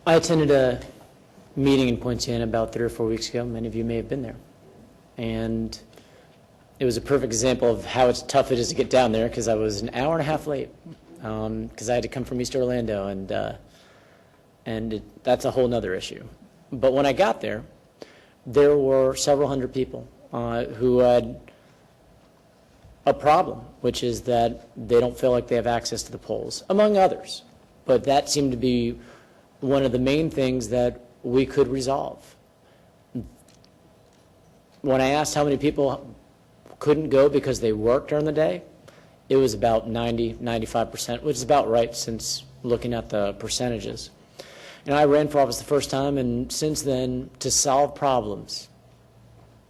I attended a meeting in Poinciana about 3 or 4 weeks ago. Many of you may have been there. And it was a perfect example of how tough it is to get down there, because I was an hour and a half late because I had to come from East Orlando, and that's a whole nother issue. But when I got there, there were several hundred people who had a problem, which is that they don't feel like they have access to the polls, among others. But that seemed to be one of the main things that we could resolve. When I asked how many people couldn't go because they worked during the day, it was about 95%, which is about right since looking at the percentages. And I ran for office the first time, and since then, to solve problems,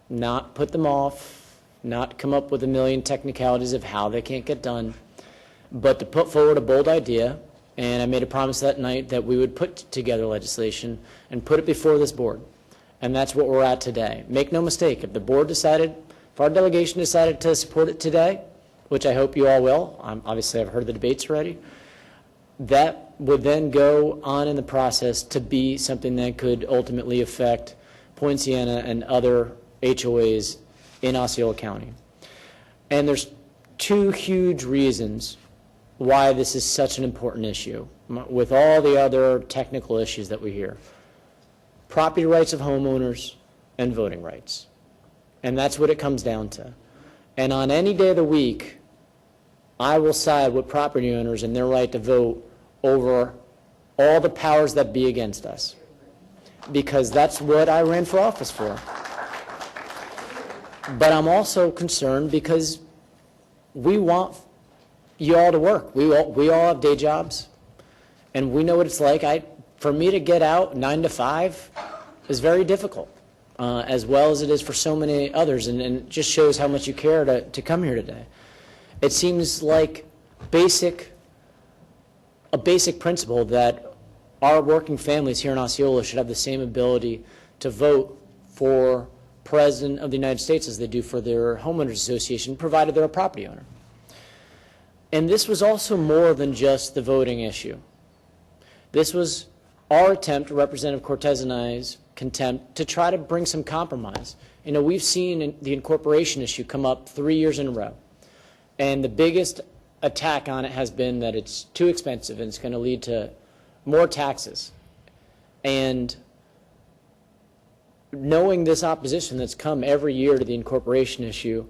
not put them off, not come up with a million technicalities of how they can't get done, but to put forward a bold idea. And I made a promise that night that we would put together legislation and put it before this board. And that's what we're at today. Make no mistake, if the board decided, if our delegation decided to support it today, which I hope you all will, obviously I've heard the debates already, that would then go on in the process to be something that could ultimately affect Poinciana and other HOAs in Osceola County. And there's two huge reasons why this is such an important issue, with all the other technical issues that we hear. Property rights of homeowners and voting rights. And that's what it comes down to. And on any day of the week, I will side with property owners and their right to vote over all the powers that be against us, because that's what I ran for office for. But I'm also concerned because we want you all to work. We all have day jobs, and we know what it's like. For me to get out 9 to 5 is very difficult, as well as it is for so many others, and it just shows how much you care to come here today. It seems like a basic principle that our working families here in Osceola should have the same ability to vote for President of the United States as they do for their homeowners association, provided they're a property owner. And this was also more than just the voting issue. This was our attempt, Representative Cortes and I's contempt, to try to bring some compromise. You know, we've seen the incorporation issue come up 3 years in a row. And the biggest attack on it has been that it's too expensive and it's going to lead to more taxes. And knowing this opposition that's come every year to the incorporation issue,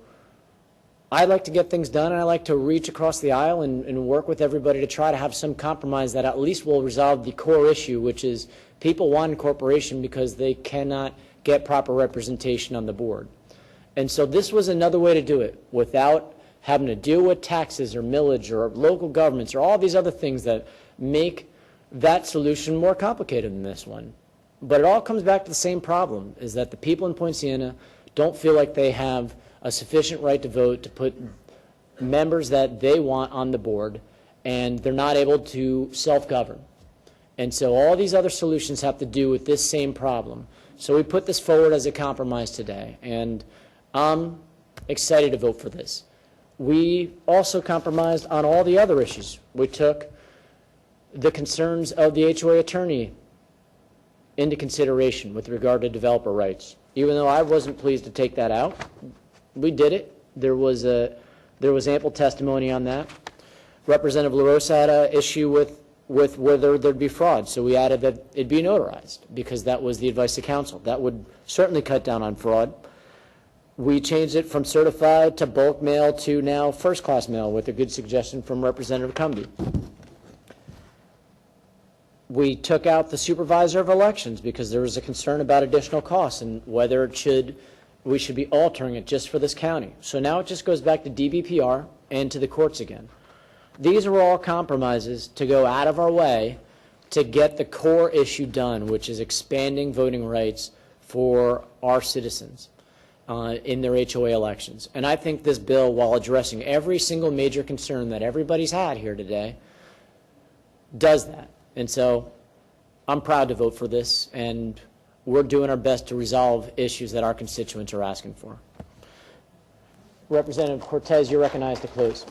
I like to get things done, and I like to reach across the aisle and work with everybody to try to have some compromise that at least will resolve the core issue, which is people want incorporation because they cannot get proper representation on the board. And so this was another way to do it without having to deal with taxes or millage or local governments or all these other things that make that solution more complicated than this one. But it all comes back to the same problem, is that the people in Poinciana don't feel like they have a sufficient right to vote to put members that they want on the board, and they're not able to self-govern. And so all these other solutions have to do with this same problem. So we put this forward as a compromise today, and I'm excited to vote for this. We also compromised on all the other issues. We took the concerns of the HOA attorney into consideration with regard to developer rights. Even though I wasn't pleased to take that out, we did it. There was ample testimony on that. Representative LaRosa had an issue with whether there'd be fraud, so we added that it'd be notarized because that was the advice of counsel. That would certainly cut down on fraud. We changed it from certified to bulk mail to now first-class mail with a good suggestion from Representative Combee. We took out the supervisor of elections because there was a concern about additional costs and whether we should be altering it just for this county. So now it just goes back to DBPR and to the courts again. These are all compromises to go out of our way to get the core issue done, which is expanding voting rights for our citizens in their HOA elections. And I think this bill, while addressing every single major concern that everybody's had here today, does that. And so I'm proud to vote for this, and we're doing our best to resolve issues that our constituents are asking for. Representative Cortes, you're recognized to close.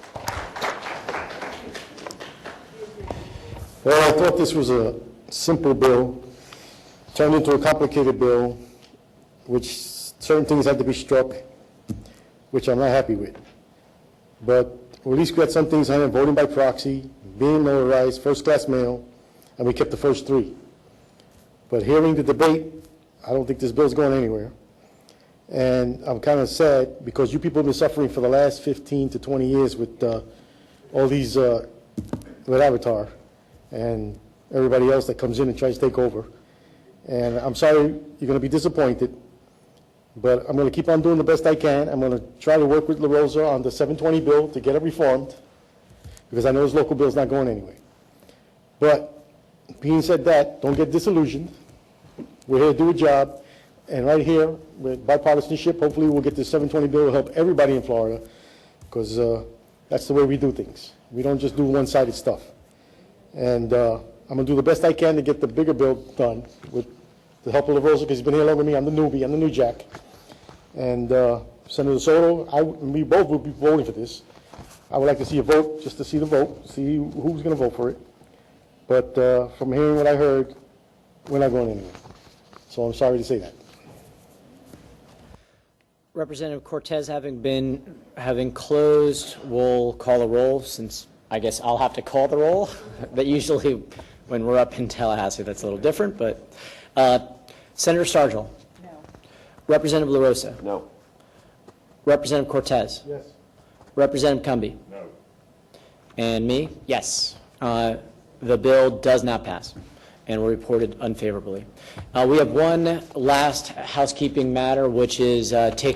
Well, I thought this was a simple bill. turned into a complicated bill, which certain things had to be struck, which I'm not happy with. But at least we had some things on it, voting by proxy, being notarized, first-class mail, and we kept the first three. But hearing the debate, I don't think this bill's going anywhere. And I'm kind of sad because you people have been suffering for the last 15 to 20 years with all these, with Avatar and everybody else that comes in and tries to take over. And I'm sorry you're going to be disappointed, but I'm going to keep on doing the best I can. I'm going to try to work with LaRosa on the 720 bill to get it reformed, because I know this local bill's not going anyway. But being said that, don't get disillusioned. We're here to do a job. And right here, with bipartisanship, hopefully we'll get this 720 bill to help everybody in Florida, because that's the way we do things. We don't just do one-sided stuff. And I'm going to do the best I can to get the bigger bill done with the help of LaRosa, because he's been here longer than me. I'm the newbie. I'm the new jack. And Senator Soto, we both will be voting for this. I would like to see a vote, just to see the vote, see who's going to vote for it. But from hearing what I heard, we're not going anywhere. So I'm sorry to say that. Representative Cortes having closed, we'll call a roll, since I guess I'll have to call the roll. But usually when we're up in Tallahassee, that's a little different. But Senator Stargell? No. Representative LaRosa? No. Representative Cortes? Yes. Representative Combee? No. And me? Yes. The bill does not pass and were reported unfavorably. We have one last housekeeping matter, which is take